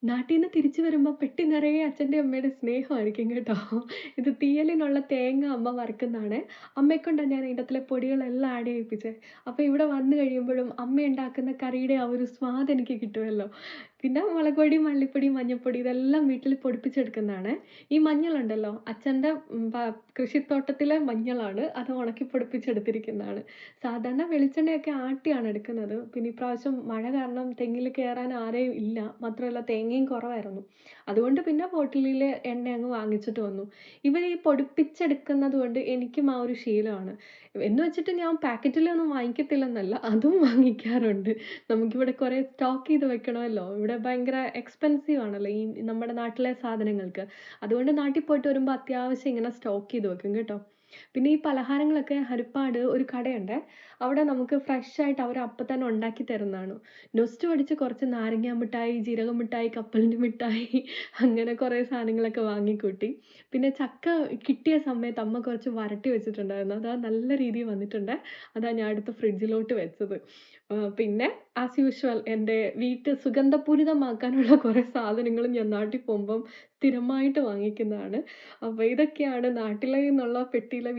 നാട്ടീന്ന് തിരിച്ചു വരുമ്പോ പെട്ടി നിറയെ അച്ഛന്റെയും അമ്മയുടെ സ്നേഹമായിരിക്കും കേട്ടോ. ഇത് തീയലിനുള്ള തേങ്ങ അമ്മ വറുക്കുന്നതാണേ. അമ്മയെക്കൊണ്ടാ ഞാൻ ഇതിന്റകത്തിലെ പൊടികളെല്ലാം ആഡ് ചെയ്യിപ്പിച്ചേ. അപ്പൊ ഇവിടെ വന്ന് കഴിയുമ്പഴും അമ്മ ഉണ്ടാക്കുന്ന കറിയുടെ ആ ഒരു സ്വാദ് എനിക്ക് കിട്ടുമല്ലോ. പിന്നെ മുളക് പൊടി, മല്ലിപ്പൊടി, മഞ്ഞൾപ്പൊടി ഇതെല്ലാം വീട്ടിൽ പൊടിപ്പിച്ചെടുക്കുന്നതാണേ. ഈ മഞ്ഞളുണ്ടല്ലോ അച്ഛന്റെ കൃഷിത്തോട്ടത്തിലെ മഞ്ഞളാണ്. അത് ഉണക്കി പൊടിപ്പിച്ചെടുത്തിരിക്കുന്നതാണ്. സാധാരണ വെളിച്ചെണ്ണയൊക്കെ ആട്ടിയാണ് എടുക്കുന്നത്. പിന്നെ ഇപ്രാവശ്യം മഴ കാരണം തെങ്ങില് കേറാൻ ആരെയും ഇല്ല. മാത്രമല്ല തേങ്ങയും കുറവായിരുന്നു. അതുകൊണ്ട് പിന്നെ ബോട്ടിലിലെ എണ്ണ അങ്ങ് വാങ്ങിച്ചിട്ട് വന്നു. ഇവര് ഈ പൊടിപ്പിച്ചെടുക്കുന്നത് കൊണ്ട് എനിക്കും ആ ഒരു ശീലമാണ്. എന്ന് വെച്ചിട്ട് ഞാൻ പാക്കറ്റിലൊന്നും വാങ്ങിക്കത്തില്ലെന്നല്ല. അതും വാങ്ങിക്കാറുണ്ട്. നമുക്കിവിടെ കുറെ സ്റ്റോക്ക് ചെയ്ത് വെക്കണമല്ലോ. ഇവിടെ ഭയങ്കര എക്സ്പെൻസീവ് ആണല്ലോ ഈ നമ്മുടെ നാട്ടിലെ സാധനങ്ങൾക്ക്. അതുകൊണ്ട് നാട്ടിൽ പോയിട്ട് വരുമ്പോ അത്യാവശ്യം ഇങ്ങനെ സ്റ്റോക്ക് ചെയ്ത് വെക്കും കേട്ടോ. പിന്നെ ഈ പലഹാരങ്ങളൊക്കെ ഹരിപ്പാട് ഒരു കടയുണ്ടേ. അവിടെ നമുക്ക് ഫ്രഷ് ആയിട്ട് അവര് അപ്പൊ തന്നെ ഉണ്ടാക്കി തരുന്നതാണ്. നൊസ്റ്റു അടിച്ച് കുറച്ച് നാരങ്ങാ മിഠായി, ജീരക മിഠായി, കപ്പലണ്ടി മിഠായി അങ്ങനെ കുറെ സാധനങ്ങളൊക്കെ വാങ്ങിക്കൂട്ടി. പിന്നെ ചക്ക കിട്ടിയ സമയത്ത് അമ്മ കുറച്ച് വരട്ടി വെച്ചിട്ടുണ്ടായിരുന്നു. അത് നല്ല രീതിയിൽ വന്നിട്ടുണ്ടേ. അതാ ഞാൻ എടുത്ത് ഫ്രിഡ്ജിലോട്ട് വെച്ചത്. പിന്നെ ആസ് യൂഷ്വൽ എന്റെ വീട്ട് സുഗന്ധപൂരിതമാക്കാനുള്ള കുറെ സാധനങ്ങളും ഞാൻ നാട്ടിൽ പോകുമ്പം സ്ഥിരമായിട്ട് വാങ്ങിക്കുന്നതാണ്. അപ്പൊ ഇതൊക്കെയാണ് നാട്ടിലെ നിന്നുള്ള പെട്ടിയിലെ